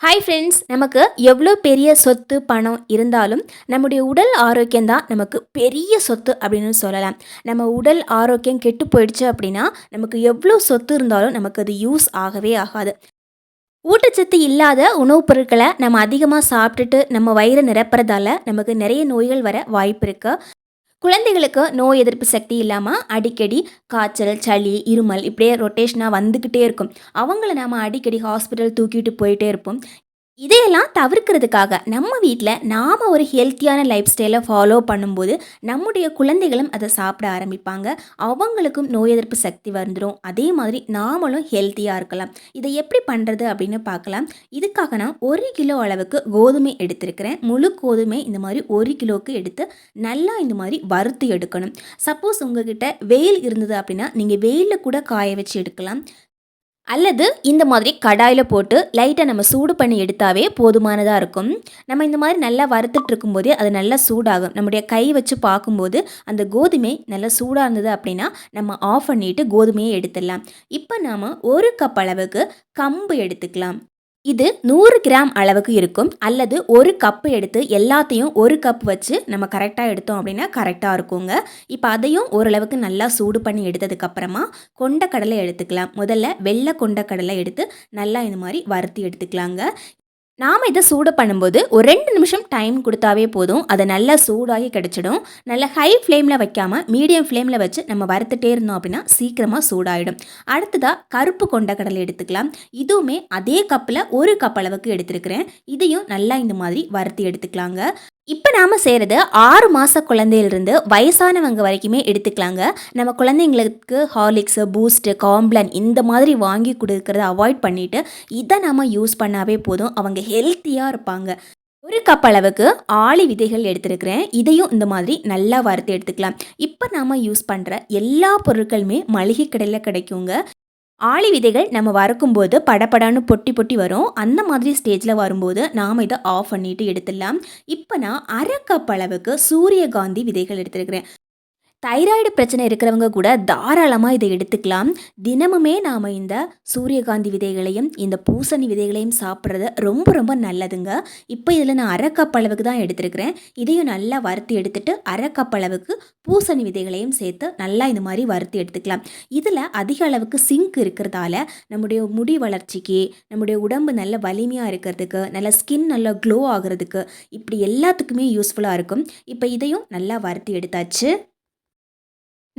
Hi friends, நமக்கு எவ்வளோ பெரிய சொத்து பணம் இருந்தாலும் நம்முடைய உடல் ஆரோக்கியம் தான் நமக்கு பெரிய சொத்து அப்படின்னு சொல்லலாம். நம்ம உடல் ஆரோக்கியம் கெட்டு போயிடுச்சு அப்படின்னா நமக்கு எவ்வளோ சொத்து இருந்தாலும் நமக்கு அது யூஸ் ஆகவே ஆகாது. ஊட்டச்சத்து இல்லாத உணவுப் பொருட்களை நம்ம அதிகமாக சாப்பிட்டுட்டு நம்ம வயிறை நிரப்புறதால நமக்கு நிறைய நோய்கள் வர வாய்ப்பு இருக்கு. குழந்தைகளுக்கு நோய் எதிர்ப்பு சக்தி இல்லாமல் அடிக்கடி காய்ச்சல், சளி, இருமல் இப்படியே ரொட்டேஷனாக வந்துக்கிட்டே இருக்கும். அவங்கள நாம் அடிக்கடி ஹாஸ்பிட்டல் தூக்கிட்டு போயிட்டே இருப்போம். இதையெல்லாம் தவிர்க்கிறதுக்காக நம்ம வீட்டில் நாம் ஒரு ஹெல்த்தியான லைஃப் ஸ்டைலை ஃபாலோ பண்ணும்போது நம்முடைய குழந்தைகளும் அதை சாப்பிட ஆரம்பிப்பாங்க. அவங்களுக்கும் நோய் எதிர்ப்பு சக்தி வந்துடும். அதே மாதிரி நாமளும் ஹெல்த்தியாக இருக்கலாம். இதை எப்படி பண்ணுறது அப்படின்னு பார்க்கலாம். இதுக்காக நான் 1 கிலோ அளவுக்கு கோதுமை எடுத்திருக்கிறேன். முழு கோதுமை இந்த மாதிரி 1 கிலோவுக்கு எடுத்து நல்லா இந்த மாதிரி வறுத்து எடுக்கணும். சப்போஸ் உங்ககிட்ட வெயில் இருந்தது அப்படின்னா நீங்கள் வெயிலில் கூட காய வச்சு எடுக்கலாம். அல்லது இந்த மாதிரி கடாயில் போட்டு லைட்டாக நம்ம சூடு பண்ணி எடுத்தாவே போதுமானதாக இருக்கும். நம்ம இந்த மாதிரி நல்லா வறுத்துட்டு இருக்கும்போதே அது நல்லா சூடாகும். நம்முடைய கை வச்சு பார்க்கும்போது அந்த கோதுமை நல்லா சூடாக இருந்தது அப்படின்னா நம்ம ஆஃப் பண்ணிவிட்டு கோதுமையை எடுத்துடலாம். இப்போ நாம் 1 கப் அளவுக்கு கம்பு எடுத்துக்கலாம். இது 100 கிராம் அளவுக்கு இருக்கும். அல்லது 1 கப்பு எடுத்து எல்லாத்தையும் 1 கப் வச்சு நம்ம கரெக்டாக எடுத்தோம் அப்படின்னா கரெக்டாக இருக்குங்க. இப்போ அதையும் ஓரளவுக்கு நல்லா சூடு பண்ணி எடுத்ததுக்கப்புறமா கொண்டக்கடலை எடுத்துக்கலாம். முதல்ல வெள்ளை கொண்டக்கடலை எடுத்து நல்லா இந்த மாதிரி வறுத்து எடுத்துக்கலாங்க. நாம் இதை சூடு பண்ணும்போது ஒரு 2 நிமிஷம் டைம் கொடுத்தாவே போதும். அதை நல்லா சூடாகி கிடச்சிடும். நல்லா ஹை ஃப்ளேமில் வைக்காமல் மீடியம் ஃப்ளேமில் வச்சு நம்ம வறுத்துட்டே இருந்தோம் அப்படின்னா சீக்கிரமாக சூடாகிடும். அடுத்ததாக கருப்பு கொண்டக்கடலை எடுத்துக்கலாம். இதுவுமே அதே கப்பில் 1 கப் அளவுக்கு எடுத்துருக்கிறேன். இதையும் நல்லா இந்த மாதிரி வறுத்து எடுத்துக்கலாங்க. இப்போ நாம் செய்கிறது 6 மாத குழந்தையிலிருந்து வயசானவங்க வரைக்குமே எடுத்துக்கலாங்க. நம்ம குழந்தைங்களுக்கு ஹார்லிக்ஸு, பூஸ்ட்டு, காம்ப்ளான் இந்த மாதிரி வாங்கி கொடுக்கறத அவாய்ட் பண்ணிவிட்டு இதை நாம் யூஸ் பண்ணாவே போதும். அவங்க ஹெல்த்தியாக இருப்பாங்க. 1 கப் அளவுக்கு ஆளி விதைகள் எடுத்துருக்கிறேன். இதையும் இந்த மாதிரி நல்லா வறுத்து எடுத்துக்கலாம். இப்போ நாம் யூஸ் பண்ணுற எல்லா பொருட்களுமே மளிகை கடையில் கிடைக்குங்க. ஆளி விதைகள் நம்ம வறுக்கும்போது படப்படான்னு பொட்டி பொட்டி வரும். அந்த மாதிரி ஸ்டேஜில் வரும்போது நாம் இதை ஆஃப் பண்ணிவிட்டு எடுத்துடலாம். இப்போ நான் 1/2 கப் அளவுக்கு சூரியகாந்தி விதைகள் எடுத்துருக்கிறேன். தைராய்டு பிரச்சனை இருக்கிறவங்க கூட தாராளமாக இதை எடுத்துக்கலாம். தினமுமே நாம் இந்த சூரியகாந்தி விதைகளையும் இந்த பூசணி விதைகளையும் சாப்பிட்றது ரொம்ப ரொம்ப நல்லதுங்க. இப்போ இதில் நான் 1/2 கப் அளவுக்கு தான் எடுத்துருக்கிறேன். இதையும் நல்லா வறுத்து எடுத்துட்டு 1/2 கப் அளவுக்கு பூசணி விதைகளையும் சேர்த்து நல்லா இந்த மாதிரி வறுத்து எடுத்துக்கலாம். இதில் அதிக அளவுக்கு சிங்க் இருக்கிறதால நம்முடைய முடி வளர்ச்சிக்கு, நம்முடைய உடம்பு நல்ல வலிமையாக இருக்கிறதுக்கு, நல்ல ஸ்கின் நல்லா க்ளோ ஆகிறதுக்கு இப்படி எல்லாத்துக்குமே யூஸ்ஃபுல்லாக இருக்கும். இப்போ இதையும் நல்லா வறுத்து எடுத்தாச்சு.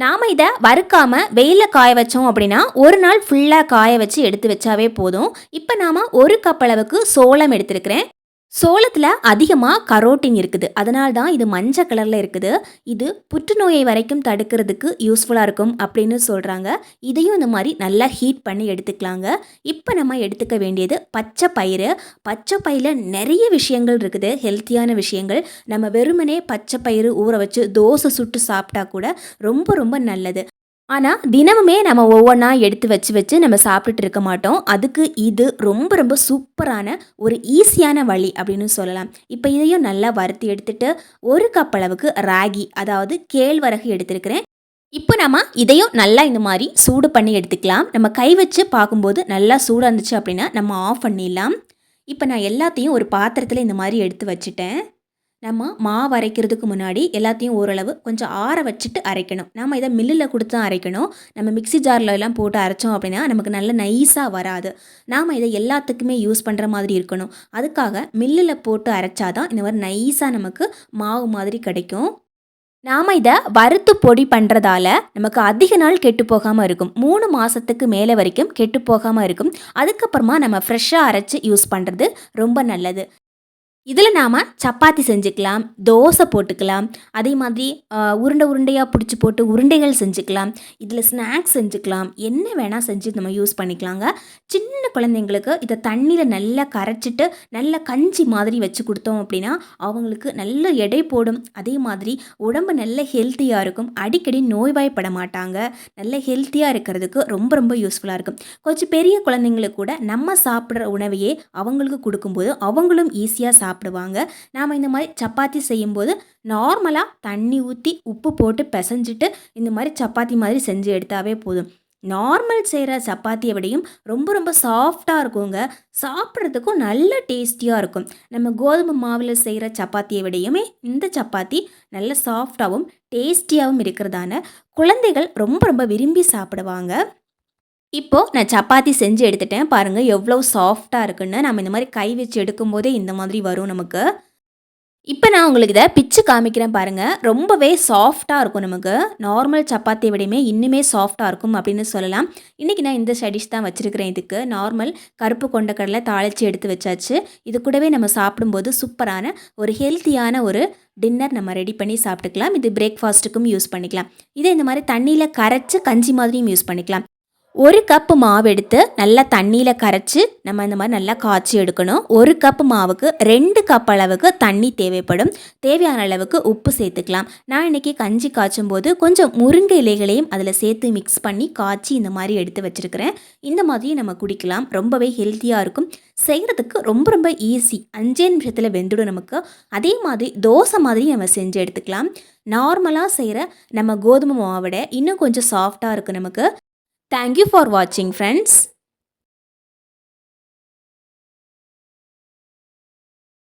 நாம் இதை வறுக்காமல் வெயிலில் காய வச்சோம் அப்படின்னா ஒரு நாள் ஃபுல்லாக காய வச்சு எடுத்து வச்சாவே போதும். இப்போ நாம் 1 கப் அளவுக்கு சோளம் எடுத்துருக்கிறேன். சோளத்தில் அதிகமாக கரோட்டின் இருக்குது. அதனால தான் இது மஞ்சள் கலரில் இருக்குது. இது புற்றுநோயை வரைக்கும் தடுக்கிறதுக்கு யூஸ்ஃபுல்லாக இருக்கும் அப்படின்னு சொல்கிறாங்க. இதையும் இந்த மாதிரி நல்லா ஹீட் பண்ணி எடுத்துக்கலாங்க. இப்போ நம்ம எடுத்துக்க வேண்டியது பச்சை பயிறு. பச்சை பயிரில் நிறைய விஷயங்கள் இருக்குது, ஹெல்த்தியான விஷயங்கள். நம்ம வெறுமனே பச்சை பயிறு ஊற வச்சு தோசை சுட்டு சாப்பிட்டா கூட ரொம்ப ரொம்ப நல்லது. ஆனால் தினமுமே நம்ம ஒவ்வொன்றா எடுத்து வச்சு வச்சு நம்ம சாப்பிட்டுட்டு இருக்க மாட்டோம். அதுக்கு இது ரொம்ப ரொம்ப சூப்பரான ஒரு ஈஸியான வழி அப்படின்னு சொல்லலாம். இப்போ இதையும் நல்லா வறுத்து எடுத்துட்டு 1 கப் அளவுக்கு ராகி, அதாவது கேழ்வரகு எடுத்துருக்கிறேன். இப்போ நம்ம இதையும் நல்லா இந்த மாதிரி சூடு பண்ணி எடுத்துக்கலாம். நம்ம கை வச்சு பார்க்கும்போது நல்லா சூடாக இருந்துச்சு அப்படின்னா நம்ம ஆஃப் பண்ணிடலாம். இப்போ நான் எல்லாத்தையும் ஒரு பாத்திரத்தில் இந்த மாதிரி எடுத்து வச்சுட்டேன். நம்ம மாவு அரைக்கிறதுக்கு முன்னாடி எல்லாத்தையும் ஓரளவு கொஞ்சம் ஆற வச்சுட்டு அரைக்கணும். நம்ம இதை மில்லில் கொடுத்து தான் அரைக்கணும். நம்ம மிக்ஸி ஜாரில் எல்லாம் போட்டு அரைச்சோம் அப்படின்னா நமக்கு நல்ல நைஸாக வராது. நாம் இதை எல்லாத்துக்குமே யூஸ் பண்ணுற மாதிரி இருக்கணும். அதுக்காக மில்லில் போட்டு அரைச்சாதான் இந்த மாதிரி நைஸாக நமக்கு மாவு மாதிரி கிடைக்கும். நாம் இதை வறுத்து பொடி பண்ணுறதால நமக்கு அதிக நாள் கெட்டு போகாமல் இருக்கும். 3 மாதத்துக்கு மேலே வரைக்கும் கெட்டு போகாமல் இருக்கும். அதுக்கப்புறமா நம்ம ஃப்ரெஷ்ஷாக அரைச்சி யூஸ் பண்ணுறது ரொம்ப நல்லது. இதில் நாம் சப்பாத்தி செஞ்சுக்கலாம், தோசை போட்டுக்கலாம். அதே மாதிரி உருண்டை உருண்டையாக பிடிச்சி போட்டு உருண்டைகள் செஞ்சுக்கலாம். இதில் ஸ்நாக்ஸ் செஞ்சுக்கலாம். என்ன வேணால் செஞ்சு நம்ம யூஸ் பண்ணிக்கலாங்க. சின்ன குழந்தைங்களுக்கு இதை தண்ணியில் நல்லா கரைச்சிட்டு நல்ல கஞ்சி மாதிரி வச்சு கொடுத்தோம் அப்படின்னா அவங்களுக்கு நல்ல எடை போடும். அதே மாதிரி உடம்பு நல்ல ஹெல்த்தியாக இருக்கும். அடிக்கடி நோய்வாய்ப்பட மாட்டாங்க. நல்ல ஹெல்த்தியாக இருக்கிறதுக்கு ரொம்ப ரொம்ப யூஸ்ஃபுல்லாக இருக்கும். கொஞ்சம் பெரிய குழந்தைங்களுக்கு கூட நம்ம சாப்பிட்ற உணவையே அவங்களுக்கு கொடுக்கும்போது அவங்களும் ஈஸியாக சாப்பிடுவாங்க. நாம் இந்த மாதிரி சப்பாத்தி செய்யும்போது நார்மலாக தண்ணி ஊற்றி உப்பு போட்டு பிசைஞ்சிட்டு இந்த மாதிரி சப்பாத்தி மாதிரி செஞ்சு எடுத்தாவே போதும். நார்மல் செய்கிற சப்பாத்தியை விடையும் ரொம்ப ரொம்ப சாஃப்டாக இருக்குங்க. சாப்பிட்றதுக்கும் நல்ல டேஸ்டியாக இருக்கும். நம்ம கோதுமை மாவில் செய்கிற சப்பாத்தியை விடையுமே இந்த சப்பாத்தி நல்ல சாஃப்டாகவும் டேஸ்டியாகவும் இருக்கிறதான குழந்தைகள் ரொம்ப ரொம்ப விரும்பி சாப்பிடுவாங்க. இப்போது நான் சப்பாத்தி செஞ்சு எடுத்துட்டேன். பாருங்கள் எவ்வளோ சாஃப்டாக இருக்குன்னு. நம்ம இந்த மாதிரி கை வச்சு எடுக்கும்போதே இந்த மாதிரி வரும் நமக்கு. இப்போ நான் உங்களுக்கு இதை பிச்சு காமிக்கிறேன் பாருங்கள். ரொம்பவே சாஃப்டாக இருக்கும் நமக்கு. நார்மல் சப்பாத்தியை விடையுமே இன்னுமே சாஃப்டாக இருக்கும் அப்படின்னு சொல்லலாம். இன்றைக்கி நான் இந்த சைடிஷ் தான் வச்சுருக்கிறேன். இதுக்கு நார்மல் கருப்பு கொண்டக்கடலை தாளித்து எடுத்து வச்சாச்சு. இது கூடவே நம்ம சாப்பிடும்போது சூப்பரான ஒரு ஹெல்த்தியான ஒரு டின்னர் நம்ம ரெடி பண்ணி சாப்பிட்டுக்கலாம். இது பிரேக்ஃபாஸ்ட்டுக்கும் யூஸ் பண்ணிக்கலாம். இதை இந்த மாதிரி தண்ணியில் கரைச்சி கஞ்சி மாதிரியும் யூஸ் பண்ணிக்கலாம். ஒரு கப்பு மாவு எடுத்து நல்லா தண்ணியில் கரைச்சி நம்ம இந்த மாதிரி நல்லா காய்ச்சி எடுக்கணும். ஒரு கப்பு மாவுக்கு 2 கப் அளவுக்கு தண்ணி தேவைப்படும். தேவையான அளவுக்கு உப்பு சேர்த்துக்கலாம். நான் இன்றைக்கி கஞ்சி காய்ச்சும் போது கொஞ்சம் முருங்கை இலைகளையும் அதில் சேர்த்து மிக்ஸ் பண்ணி காய்ச்சி இந்த மாதிரி எடுத்து வச்சுருக்கிறேன். இந்த மாதிரியும் நம்ம குடிக்கலாம். ரொம்பவே ஹெல்த்தியாக இருக்கும். செய்கிறதுக்கு ரொம்ப ரொம்ப ஈஸி. 5 நிமிஷத்தில் வெந்துடும் நமக்கு. அதே மாதிரி தோசை மாதிரி நம்ம செஞ்சு எடுத்துக்கலாம். நார்மலாக செய்கிற நம்ம கோதுமை மாவை விட இன்னும் கொஞ்சம் சாஃப்டாக இருக்குது நமக்கு. Thank you for watching, friends.